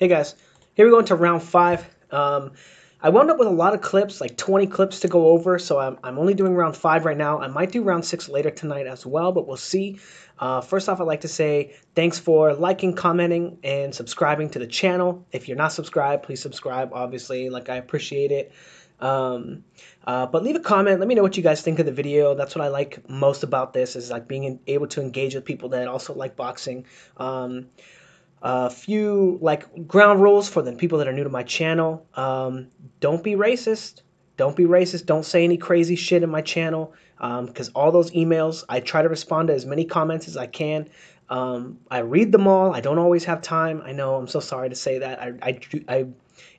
Hey guys, here we go into round five. I wound up with a lot of clips, like 20 clips to go over, so I'm only doing round five right now. I might do round six later tonight as well, but we'll see. First off, I'd like to say thanks for liking, commenting, and subscribing to the channel. If you're not subscribed, please subscribe, obviously, like I appreciate it. Um, but leave a comment. Let me know what you guys think of the video. That's what I like most about this, is like being able to engage with people that also like boxing. A few like ground rules for the people that are new to my channel. Don't be racist. Don't be racist. Don't say any crazy shit in my channel, because all those emails, I try to respond to as many comments as I can. I read them all. I don't always have time. I know. I'm so sorry to say that.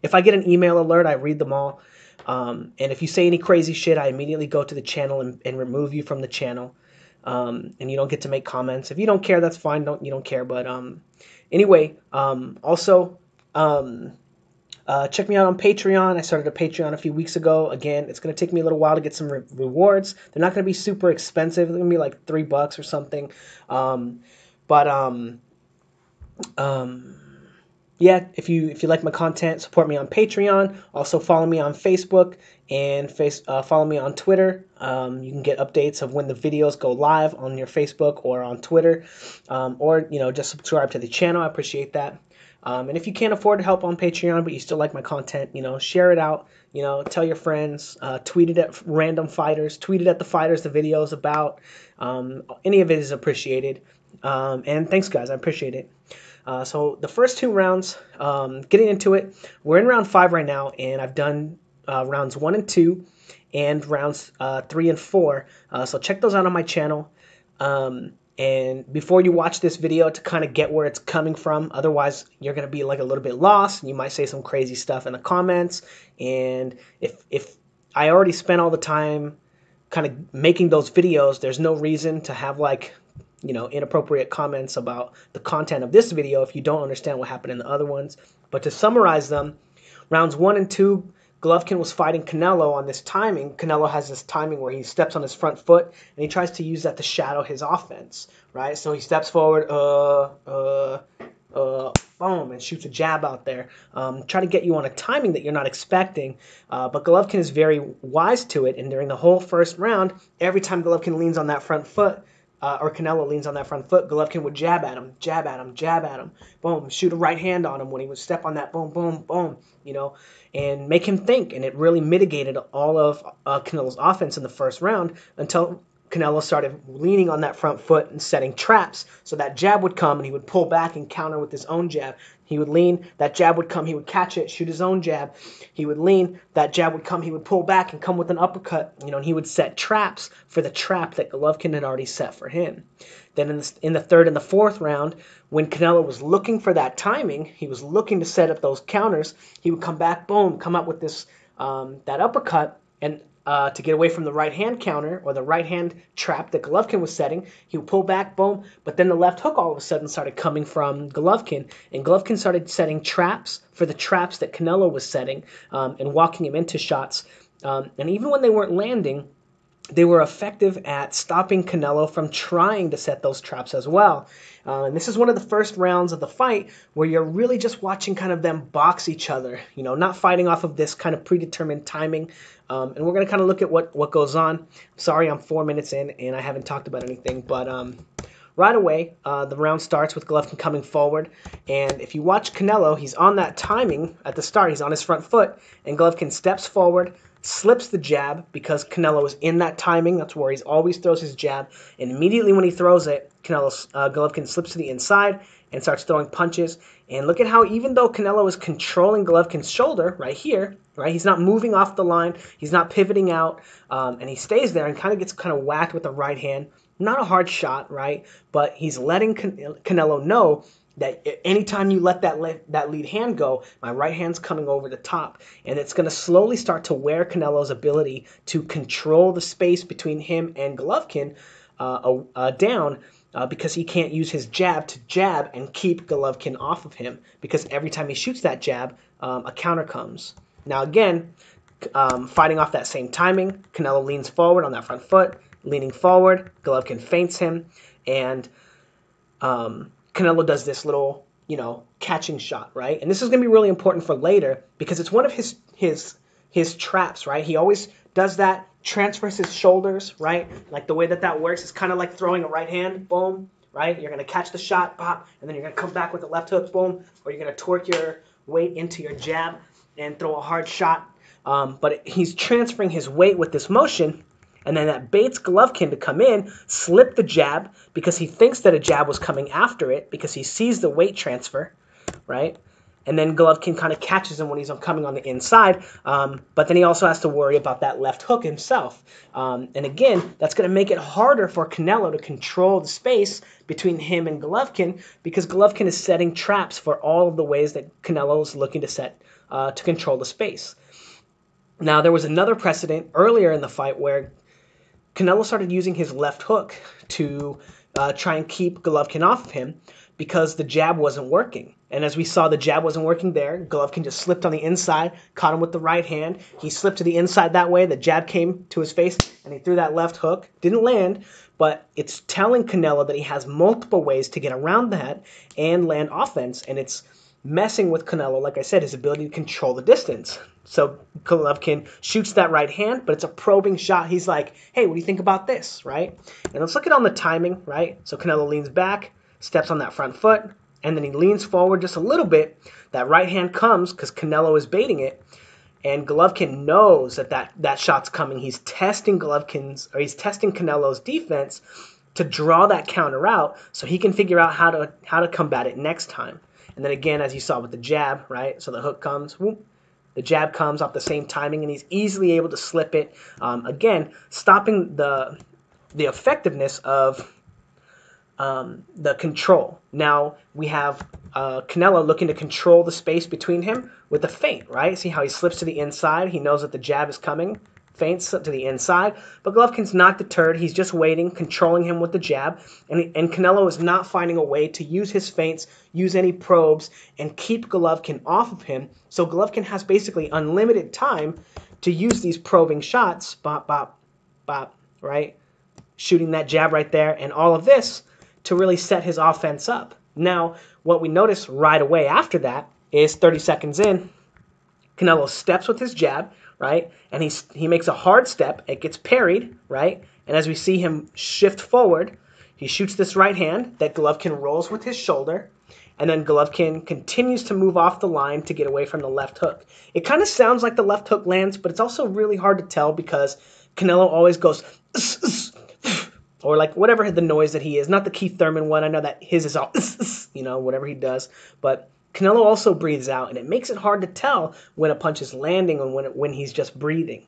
If I get an email alert, I read them all. And if you say any crazy shit, I immediately go to the channel and remove you from the channel. And you don't get to make comments. If you don't care, that's fine. You don't care. But anyway, also, check me out on Patreon. I started a Patreon a few weeks ago. Again, it's going to take me a little while to get some rewards. They're not going to be super expensive. They're going to be like $3 or something. But um, yeah, if you like my content, support me on Patreon. Also follow me on Facebook and follow me on Twitter. You can get updates of when the videos go live on your Facebook or on Twitter, or just subscribe to the channel. I appreciate that. And if you can't afford to help on Patreon, but you still like my content, share it out. Tell your friends. Tweet it at random fighters. Tweet it at the fighters the video is about. Any of it is appreciated. And thanks, guys. I appreciate it. So the first two rounds, getting into it, we're in round five right now, and I've done rounds 1 and 2 and rounds 3 and 4. So check those out on my channel. And before you watch this video, to kind of get where it's coming from, otherwise you're going to be like a little bit lost, and you might say some crazy stuff in the comments. And if I already spent all the time kind of making those videos, there's no reason to have like inappropriate comments about the content of this video if you don't understand what happened in the other ones. But to summarize them, rounds 1 and 2, Golovkin was fighting Canelo on this timing. Canelo has this timing where he steps on his front foot and he tries to use that to shadow his offense, right? So he steps forward, boom, and shoots a jab out there. Try to get you on a timing that you're not expecting. But Golovkin is very wise to it, and during the whole first round, every time Golovkin leans on that front foot, or Canelo leans on that front foot, Golovkin would jab at him, jab at him, jab at him, boom, shoot a right hand on him when he would step on that, boom, boom, boom, and make him think. And it really mitigated all of Canelo's offense in the first round until Canelo started leaning on that front foot and setting traps. So that jab would come and he would pull back and counter with his own jab. He would lean, that jab would come, he would catch it, shoot his own jab. He would lean, that jab would come, he would pull back and come with an uppercut, and he would set traps for the trap that Golovkin had already set for him. Then in the third and the fourth round, when Canelo was looking for that timing, he was looking to set up those counters, he would come back, boom, come up with this that uppercut, and to get away from the right hand counter or the right hand trap that Golovkin was setting. He would pull back, boom, but then the left hook all of a sudden started coming from Golovkin, and Golovkin started setting traps for the traps that Canelo was setting, and walking him into shots. And even when they weren't landing, they were effective at stopping Canelo from trying to set those traps as well. And this is one of the first rounds of the fight where you're really just watching kind of them box each other, not fighting off of this kind of predetermined timing. And we're going to kind of look at what goes on. Sorry, I'm 4 minutes in and I haven't talked about anything, but right away, the round starts with Golovkin coming forward. And if you watch Canelo, he's on that timing at the start. He's on his front foot, and Golovkin steps forward, slips the jab because Canelo is in that timing. That's where he always throws his jab. And immediately when he throws it, Golovkin slips to the inside and starts throwing punches. And look at how, even though Canelo is controlling Golovkin's shoulder right here, right, he's not moving off the line, he's not pivoting out, and he stays there and kind of gets whacked with the right hand. Not a hard shot, right? But he's letting Canelo know that anytime you let that lead hand go, my right hand's coming over the top. And it's going to slowly start to wear Canelo's ability to control the space between him and Golovkin down, because he can't use his jab to jab and keep Golovkin off of him, because every time he shoots that jab, a counter comes. Now again, fighting off that same timing, Canelo leans forward on that front foot, leaning forward, Golovkin feints him, and Canelo does this little, catching shot, right? And this is going to be really important for later because it's one of his traps, right? He always does that, transfers his shoulders, right? Like the way that works is kind of like throwing a right hand, boom, right? You're going to catch the shot, pop, and then you're going to come back with a left hook, boom, or you're going to torque your weight into your jab and throw a hard shot. But he's transferring his weight with this motion, and then that baits Golovkin to come in, slip the jab, because he thinks that a jab was coming after it, because he sees the weight transfer, right? And then Golovkin kind of catches him when he's coming on the inside, but then he also has to worry about that left hook himself. And again, that's going to make it harder for Canelo to control the space between him and Golovkin, because Golovkin is setting traps for all of the ways that Canelo is looking to set to control the space. Now, there was another precedent earlier in the fight where Canelo started using his left hook to try and keep Golovkin off of him because the jab wasn't working. And as we saw, the jab wasn't working there. Golovkin just slipped on the inside, caught him with the right hand. He slipped to the inside that way. The jab came to his face, and he threw that left hook. Didn't land, but it's telling Canelo that he has multiple ways to get around that and land offense, and it's messing with Canelo, like I said, his ability to control the distance. So Golovkin shoots that right hand, but it's a probing shot. He's like, hey, what do you think about this, right? And let's look at on the timing, right? So Canelo leans back, steps on that front foot, and then he leans forward just a little bit. That right hand comes because Canelo is baiting it, and Golovkin knows that shot's coming. He's testing Canelo's defense to draw that counter out so he can figure out how to combat it next time. And then again, as you saw with the jab, right? So the hook comes, whoop, the jab comes off the same timing, and he's easily able to slip it. Again, stopping the effectiveness of the control. Now we have Canelo looking to control the space between him with a feint, right? See how he slips to the inside? He knows that the jab is coming. Feints to the inside, but Golovkin's not deterred. He's just waiting, controlling him with the jab, and Canelo is not finding a way to use his feints, use any probes, and keep Golovkin off of him. So Golovkin has basically unlimited time to use these probing shots, bop, bop, bop, right? Shooting that jab right there, and all of this to really set his offense up. Now, what we notice right away after that is 30 seconds in, Canelo steps with his jab, right? And he makes a hard step. It gets parried, right? And as we see him shift forward, he shoots this right hand that Golovkin rolls with his shoulder. And then Golovkin continues to move off the line to get away from the left hook. It kind of sounds like the left hook lands, but it's also really hard to tell because Canelo always goes, or like whatever the noise that he is. Not the Keith Thurman one. I know that his is all, whatever he does. But Canelo also breathes out, and it makes it hard to tell when a punch is landing and when he's just breathing,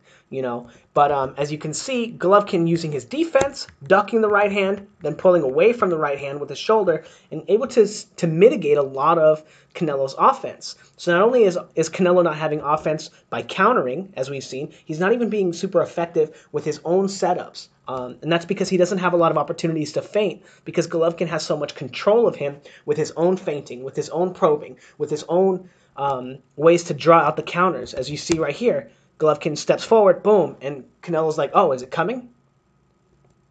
But as you can see, Golovkin using his defense, ducking the right hand, then pulling away from the right hand with his shoulder, and able to mitigate a lot of Canelo's offense. So not only is Canelo not having offense by countering, as we've seen, he's not even being super effective with his own setups. And that's because he doesn't have a lot of opportunities to feint because Golovkin has so much control of him with his own feinting, with his own probing, with his own ways to draw out the counters. As you see right here, Golovkin steps forward, boom, and Canelo's like, oh, is it coming?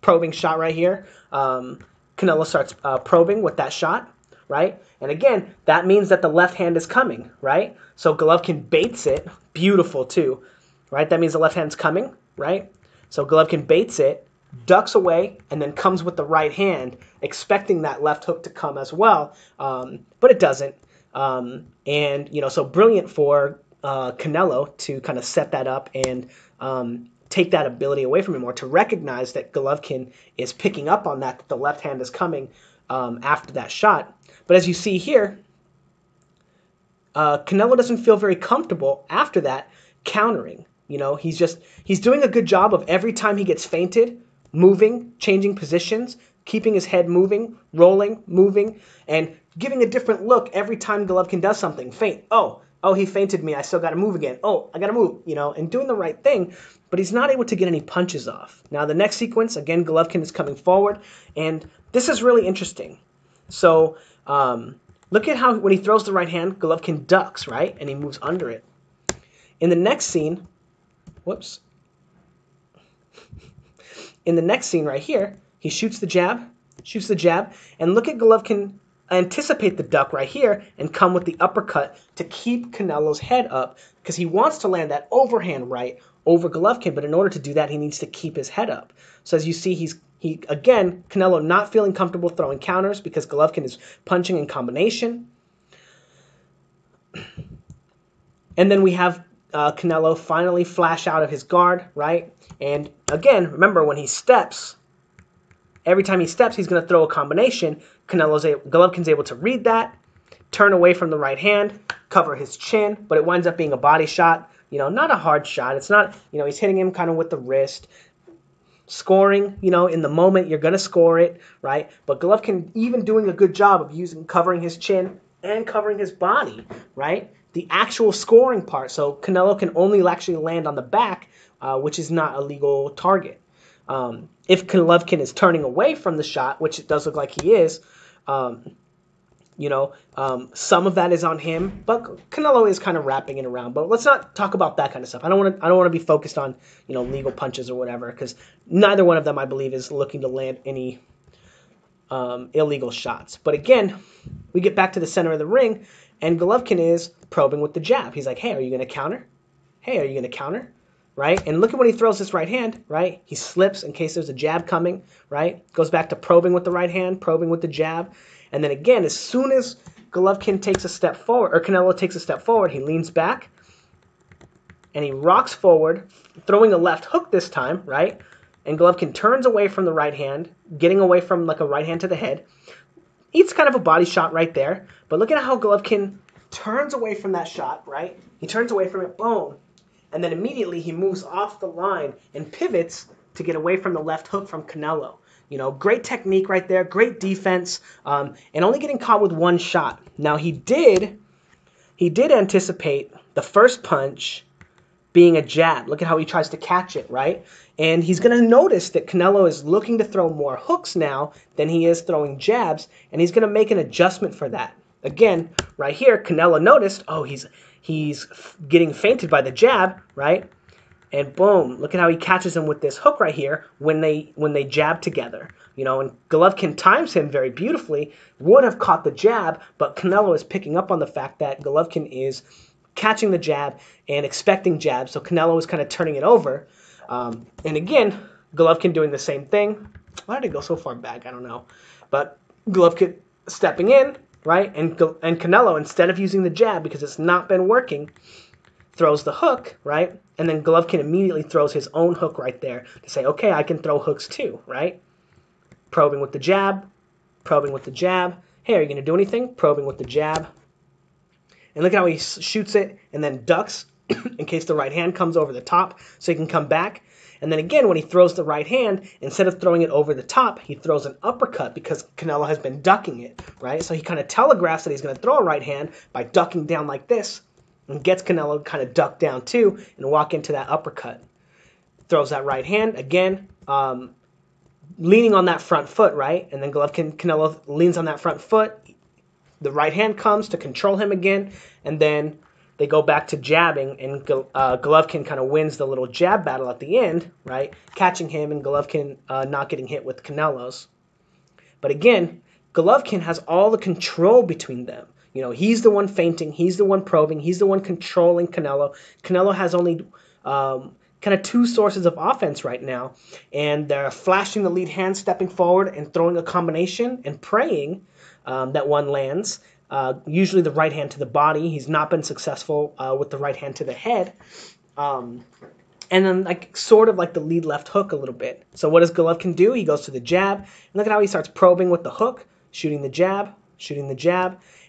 Probing shot right here. Canelo starts probing with that shot, right? And again, that means that the left hand is coming, right? So Golovkin baits it, beautiful too, right? That means the left hand's coming, right? So Golovkin baits it, ducks away, and then comes with the right hand, expecting that left hook to come as well, but it doesn't. So brilliant for Canelo to kind of set that up and take that ability away from him, or to recognize that Golovkin is picking up on that the left hand is coming after that shot. But as you see here, Canelo doesn't feel very comfortable after that countering. He's doing a good job of every time he gets feinted, moving, changing positions, keeping his head moving, rolling, moving, and giving a different look every time Golovkin does something. Feint. Oh, he feinted me. I still got to move again. Oh, I got to move, and doing the right thing, but he's not able to get any punches off. Now, the next sequence, again, Golovkin is coming forward, and this is really interesting. So, look at how when he throws the right hand, Golovkin ducks, right? And he moves under it. In the next scene, in the next scene right here, he shoots the jab, and look at Golovkin anticipate the duck right here and come with the uppercut to keep Canelo's head up, because he wants to land that overhand right over Golovkin, but in order to do that, he needs to keep his head up. So as you see, again, Canelo not feeling comfortable throwing counters because Golovkin is punching in combination. And then we have Canelo finally flash out of his guard, right? And again, remember, when he steps, every time he steps, he's going to throw a combination. Golovkin's able to read that, turn away from the right hand, cover his chin, but it winds up being a body shot. Not a hard shot. It's not, he's hitting him kind of with the wrist. Scoring, in the moment, you're going to score it, right? But Golovkin even doing a good job of covering his chin and covering his body, right? The actual scoring part. So Canelo can only actually land on the back, which is not a legal target. If Golovkin is turning away from the shot, which it does look like he is, some of that is on him, but Canelo is kind of wrapping it around. But let's not talk about that kind of stuff. I don't want to be focused on legal punches or whatever, because neither one of them, I believe, is looking to land any illegal shots. But again, we get back to the center of the ring, and Golovkin is probing with the jab. He's like, "Hey, are you going to counter? Hey, are you going to counter?" Right? And look at when he throws this right hand, right? He slips in case there's a jab coming, right? Goes back to probing with the right hand, probing with the jab. And then again, as soon as Golovkin takes a step forward, or Canelo takes a step forward, he leans back and he rocks forward, throwing a left hook this time, right? And Golovkin turns away from the right hand, getting away from like a right hand to the head. Eats kind of a body shot right there. But look at how Golovkin turns away from that shot, right? He turns away from it, boom. And then immediately he moves off the line and pivots to get away from the left hook from Canelo. Great technique right there, great defense, and only getting caught with one shot. Now he did anticipate the first punch being a jab. Look at how he tries to catch it, right? And he's going to notice that Canelo is looking to throw more hooks now than he is throwing jabs, and he's going to make an adjustment for that. Again, right here, Canelo noticed, oh, he's getting feinted by the jab, right? And boom, look at how he catches him with this hook right here when they jab together. And Golovkin times him very beautifully, would have caught the jab, but Canelo is picking up on the fact that Golovkin is catching the jab and expecting jabs, so Canelo is kind of turning it over. And again, Golovkin doing the same thing. Why did it go so far back? I don't know. But Golovkin stepping in, right? And Canelo, instead of using the jab, because it's not been working, throws the hook, right? And then Golovkin immediately throws his own hook right there to say, okay, I can throw hooks too, right? Probing with the jab, probing with the jab. Hey, are you going to do anything? Probing with the jab. And look at how he shoots it and then ducks in case the right hand comes over the top so he can come back. And then again, when he throws the right hand, instead of throwing it over the top, he throws an uppercut because Canelo has been ducking it, right? So he kind of telegraphs that he's going to throw a right hand by ducking down like this and gets Canelo to kind of duck down too and walk into that uppercut. Throws that right hand, again, leaning on that front foot, right? And then Canelo leans on that front foot. The right hand comes to control him again, and then they go back to jabbing, and Golovkin kind of wins the little jab battle at the end, right? Catching him and Golovkin not getting hit with Canelo's. But again, Golovkin has all the control between them. He's the one feinting, he's the one probing, he's the one controlling Canelo. Canelo has only kind of two sources of offense right now, and they're flashing the lead hand, stepping forward, and throwing a combination and praying that one lands. Usually the right hand to the body. He's not been successful with the right hand to the head. And then sort of like the lead left hook a little bit. So what does Golovkin do? He goes to the jab. And look at how he starts probing with the hook, shooting the jab,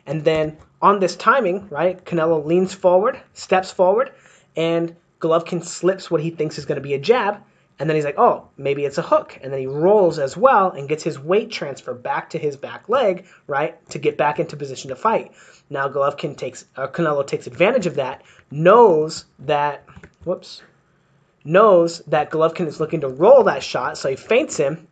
and then on this timing, right, Canelo leans forward, steps forward, and Golovkin slips what he thinks is going to be a jab, and then he's like, oh, maybe it's a hook. And then he rolls as well and gets his weight transfer back to his back leg, right, to get back into position to fight. Now Canelo takes advantage of that, knows that Golovkin is looking to roll that shot, so he feints him,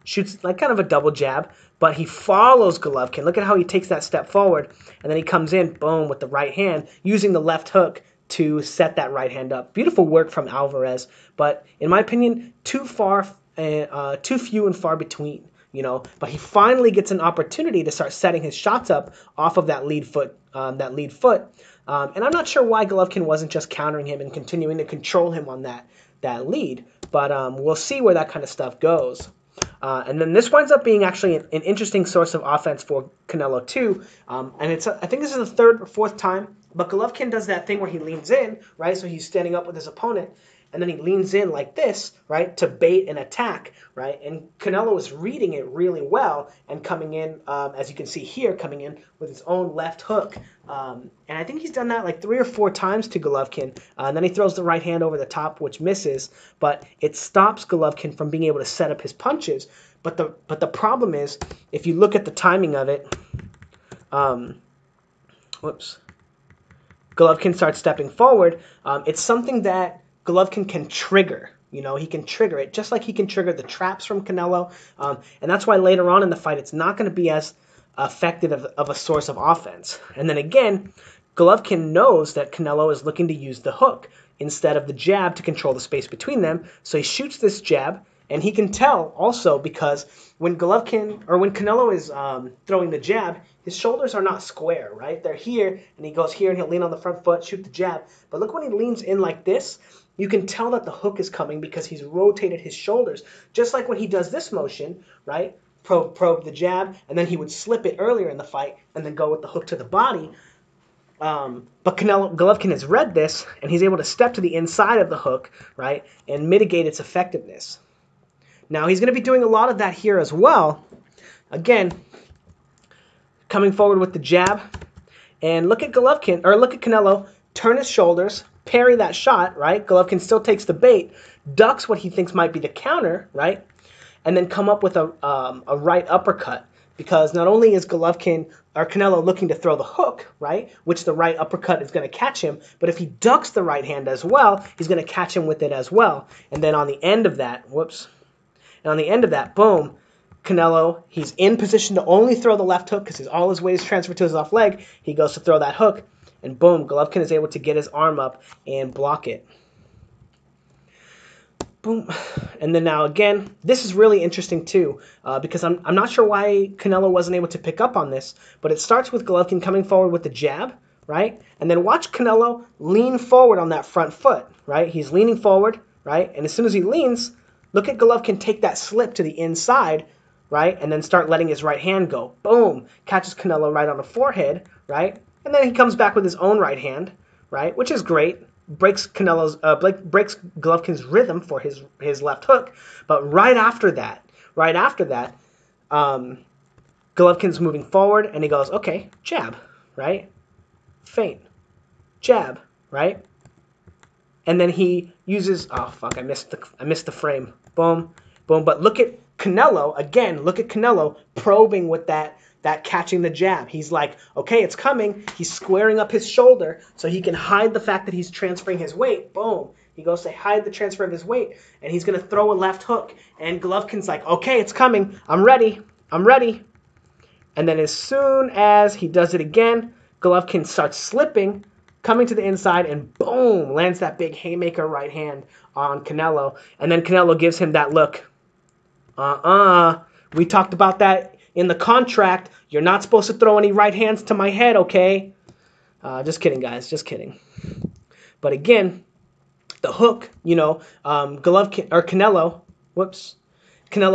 shoots like kind of a double jab, but he follows Golovkin. Look at how he takes that step forward, and then he comes in, boom, with the right hand, using the left hook to set that right hand up. Beautiful work from Alvarez, but in my opinion, too few and far between. But he finally gets an opportunity to start setting his shots up off of that lead foot. And I'm not sure why Golovkin wasn't just countering him and continuing to control him on that lead. But we'll see where that kind of stuff goes. And then this winds up being actually an interesting source of offense for Canelo too. And I think this is the third or fourth time. But Golovkin does that thing where he leans in, right? So he's standing up with his opponent, and then he leans in like this, right, to bait an attack, right? And Canelo is reading it really well and coming in, as you can see here, coming in with his own left hook. And I think he's done that like 3 or 4 times to Golovkin. And then he throws the right hand over the top, which misses, but it stops Golovkin from being able to set up his punches. But the problem is, if you look at the timing of it, Golovkin starts stepping forward. It's something that Golovkin can trigger. He can trigger it, just like he can trigger the traps from Canelo. And that's why later on in the fight, it's not going to be as effective of a source of offense. And then again, Golovkin knows that Canelo is looking to use the hook instead of the jab to control the space between them. So he shoots this jab, and he can tell also because when Canelo is throwing the jab, his shoulders are not square, right? They're here, and he goes here, and he'll lean on the front foot, shoot the jab. But look when he leans in like this, you can tell that the hook is coming because he's rotated hhis shoulders. Just like when he does this motion, right? Probe the jab, and then he would slip it earlier in the fight and then go with the hook to the body. But Golovkin has read this, and he's able to step to the inside of the hook, right, and mitigate its effectiveness. Now, he's going to be doing a lot of that here as well. Again, coming forward with the jab. And look at Canelo turn his shoulders, parry that shot, right? Golovkin still takes the bait, ducks what he thinks might be the counter, right? And then come up with a right uppercut. Because not only is Canelo looking to throw the hook, right, which the right uppercut is going to catch him, but if he ducks the right hand as well, he's going to catch him with it as well. And then on the end of that, boom, Canelo, he's in position to only throw the left hook because all his weight is transferred to his off leg. He goes to throw that hook, and boom, Golovkin is able to get his arm up and block it. Boom. And then now again, this is really interesting too, because I'm not sure why Canelo wasn't able to pick up on this, but it starts with Golovkin coming forward with the jab, right? And then watch Canelo lean forward on that front foot, right? He's leaning forward, right? And as soon as he leans, look at Golovkin take that slip to the inside, right? And then start letting his right hand go. Boom. Catches Canelo right on the forehead, right? And then he comes back with his own right hand, right? Which is great. Breaks Golovkin's rhythm for his left hook. But right after that, Golovkin's moving forward, and he goes, okay, jab, right? Feint. Jab, right? And then he uses, oh fuck, I missed the frame. Boom, boom. But look at Canelo, again, probing with that catching the jab. He's like, okay, it's coming. He's squaring up his shoulder so he can hide the fact that he's transferring his weight. Boom. He goes to hide the transfer of his weight, and he's going to throw a left hook. And Golovkin's like, okay, it's coming. I'm ready. And then as soon as he does it again, Golovkin starts slipping, coming to the inside, and boom, lands that big haymaker right hand on Canelo. And then Canelo gives him that look. We talked about that in the contract. You're not supposed to throw any right hands to my head, okay? Just kidding, guys. Just kidding. But again, the hook, Canelo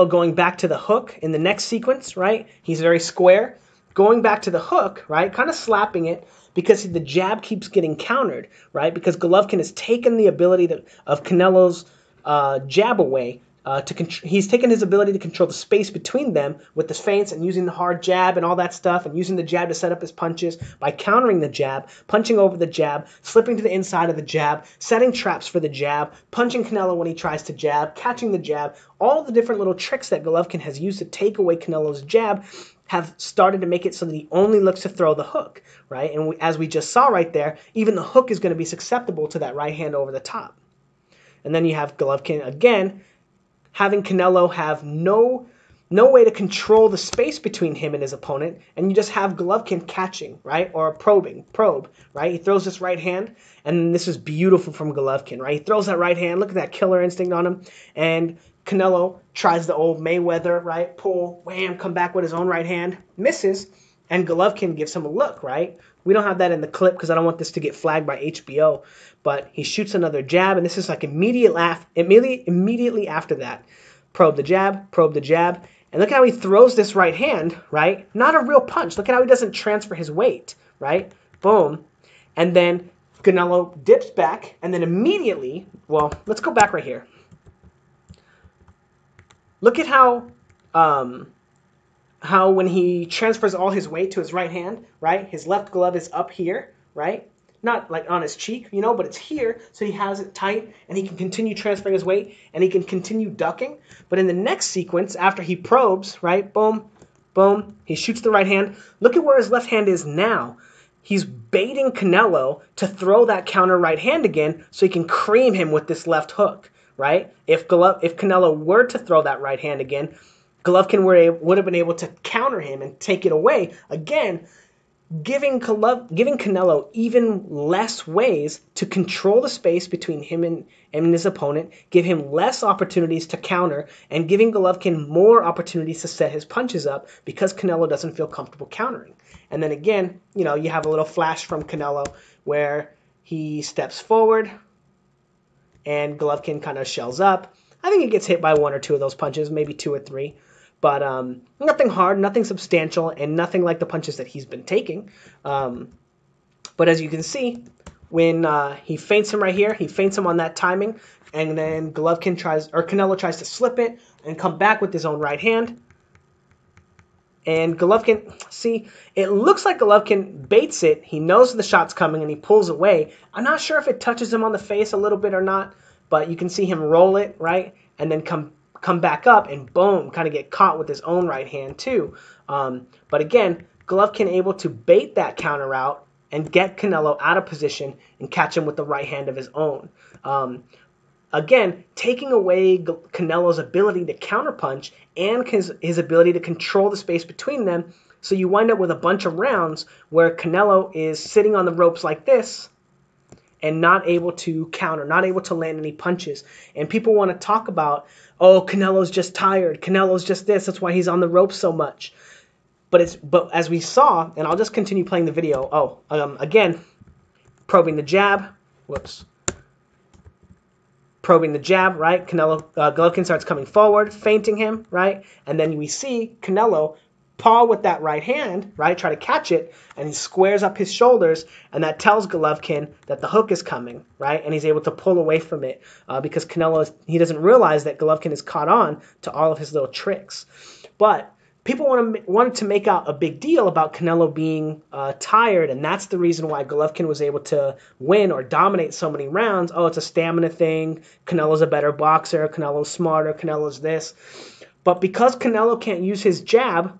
going back to the hook in the next sequence, right? He's very square. Going back to the hook, right? Kind of slapping it because the jab keeps getting countered, right? Because Golovkin has taken the ability of Canelo's jab away. He's taken his ability to control the space between them with the feints and using the hard jab and all that stuff, and using the jab to set up his punches by countering the jab, punching over the jab, slipping to the inside of the jab, setting traps for the jab, punching Canelo when he tries to jab, catching the jab. All the different little tricks that Golovkin has used to take away Canelo's jab have started to make it so that he only looks to throw the hook, right? And as we just saw right there, even the hook is going to be susceptible to that right hand over the top. And then you have Golovkin again having Canelo have no way to control the space between him and his opponent, and you just have Golovkin catching, right, or probe, right? He throws this right hand, and this is beautiful from Golovkin, right? He throws that right hand, look at that killer instinct on him, and Canelo tries the old Mayweather, right? Pull, wham, come back with his own right hand, misses, and Golovkin gives him a look, right? We don't have that in the clip because I don't want this to get flagged by HBO, but he shoots another jab, and this is like immediately after that. Probe the jab, and look how he throws this right hand, right? Not a real punch. Look at how he doesn't transfer his weight, right? Boom. And then Canelo dips back, and then immediately, well, let's go back right here. Look at how when he transfers all his weight to his right hand, right? His left glove is up here, right? Not like on his cheek, you know, but it's here, so he has it tight, and he can continue transferring his weight, and he can continue ducking. But in the next sequence, after he probes, right? Boom, boom, he shoots the right hand. Look at where his left hand is now. He's baiting Canelo to throw that counter right hand again so he can cream him with this left hook, right? If Canelo were to throw that right hand again, Golovkin would have been able to counter him and take it away. Again, giving Canelo even less ways to control the space between him and his opponent, give him less opportunities to counter, and giving Golovkin more opportunities to set his punches up because Canelo doesn't feel comfortable countering. And then again, you know, you have a little flash from Canelo where he steps forward and Golovkin kind of shells up. I think he gets hit by one or two of those punches, maybe two or three. But nothing hard, nothing substantial, and nothing like the punches that he's been taking. But as you can see, when he feints him right here, he feints him on that timing, and then Canelo tries to slip it and come back with his own right hand. And Golovkin, see, it looks like Golovkin baits it. He knows the shot's coming, and he pulls away. I'm not sure if it touches him on the face a little bit or not, but you can see him roll it, right, and then come back up and boom, kind of get caught with his own right hand too. But again, Golovkin able to bait that counter out and get Canelo out of position and catch him with the right hand of his own. Again, taking away Canelo's ability to counterpunch and his ability to control the space between them, so you wind up with a bunch of rounds where Canelo is sitting on the ropes like this and not able to counter, not able to land any punches. And people want to talk about, oh, Canelo's just tired, Canelo's just this, that's why he's on the ropes so much. But as we saw, and I'll just continue playing the video. Again, probing the jab. Whoops. Probing the jab, right? Golovkin starts coming forward, feinting him, right? And then we see Canelo paw with that right hand, right? Try to catch it, and he squares up his shoulders, and that tells Golovkin that the hook is coming, right? And he's able to pull away from it because he doesn't realize that Golovkin is caught on to all of his little tricks. But people wanted to make out a big deal about Canelo being tired, and that's the reason why Golovkin was able to win or dominate so many rounds. Oh, it's a stamina thing. Canelo's a better boxer. Canelo's smarter. Canelo's this. But because Canelo can't use his jab,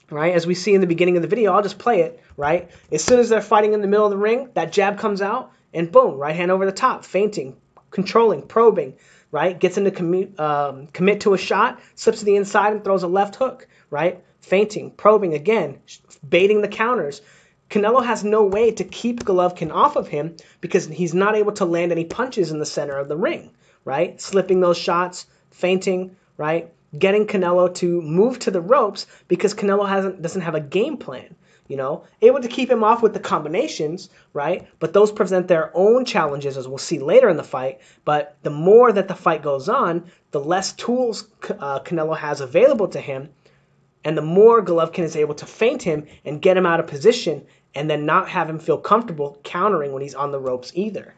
right, as we see in the beginning of the video, I'll just play it, right? As soon as they're fighting in the middle of the ring, that jab comes out, and boom, right hand over the top, feinting, controlling, probing, right? Gets him to commit to a shot, slips to the inside and throws a left hook, right? Feinting, probing again, baiting the counters. Canelo has no way to keep Golovkin off of him because he's not able to land any punches in the center of the ring, right? Slipping those shots, feinting, right? Getting Canelo to move to the ropes because Canelo doesn't have a game plan, you know? Able to keep him off with the combinations, right? But those present their own challenges, as we'll see later in the fight. But the more that the fight goes on, the less tools Canelo has available to him, and the more Golovkin is able to feint him and get him out of position and then not have him feel comfortable countering when he's on the ropes either.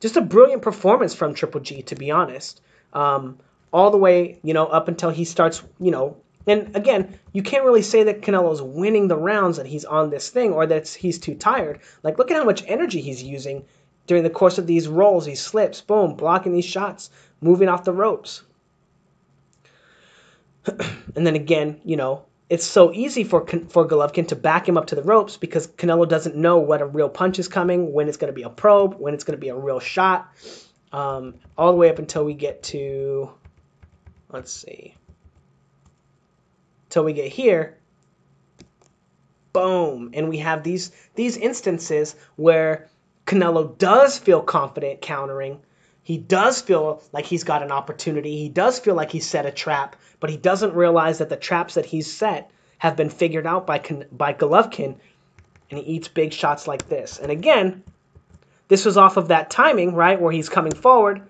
Just a brilliant performance from Triple G, to be honest. All the way, you know, up until he starts, you know, and again, you can't really say that Canelo's winning the rounds, that he's on this thing, or that he's too tired. Like, look at how much energy he's using during the course of these rolls, these slips, boom, blocking these shots, moving off the ropes. And then again, you know, it's so easy for Golovkin to back him up to the ropes because Canelo doesn't know what a real punch is coming, when it's going to be a probe, when it's going to be a real shot, all the way up until we get to, let's see, till we get here, boom, and we have these instances where Canelo does feel confident countering, He does feel like he's got an opportunity. He does feel like he's set a trap, but he doesn't realize that the traps that he's set have been figured out by Golovkin, and he eats big shots like this. And again, this was off of that timing, right, where he's coming forward,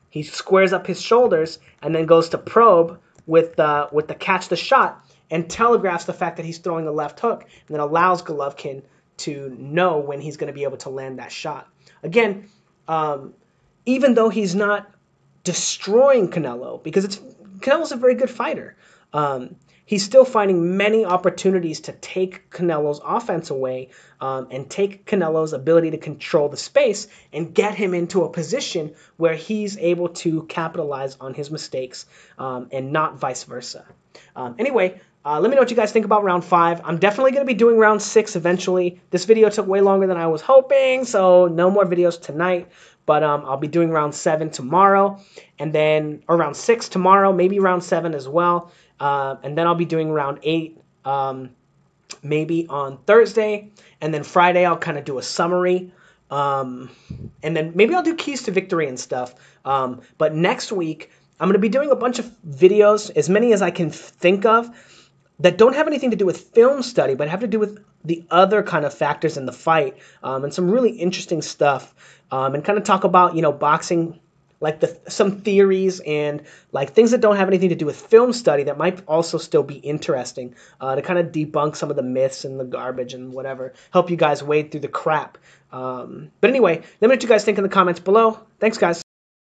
he squares up his shoulders, and then goes to probe with the catch the shot, and telegraphs the fact that he's throwing a left hook, and then allows Golovkin to know when he's going to be able to land that shot. Again, even though he's not destroying Canelo, because Canelo's a very good fighter, he's still finding many opportunities to take Canelo's offense away, and take Canelo's ability to control the space and get him into a position where he's able to capitalize on his mistakes, and not vice versa. Anyway, let me know what you guys think about round 5. I'm definitely going to be doing round 6 eventually. This video took way longer than I was hoping, so no more videos tonight. But I'll be doing round 7 tomorrow, and then, or round 6 tomorrow, maybe round 7 as well. And then I'll be doing round 8 maybe on Thursday, and then Friday I'll kind of do a summary. And then maybe I'll do keys to victory and stuff. But next week, I'm going to be doing a bunch of videos, as many as I can think of, that don't have anything to do with film study, but have to do with the other kind of factors in the fight, and some really interesting stuff, and kind of talk about, you know, boxing, like some theories and like things that don't have anything to do with film study that might also still be interesting, to kind of debunk some of the myths and the garbage and whatever, help you guys wade through the crap. But anyway, let me know what you guys think in the comments below. Thanks, guys.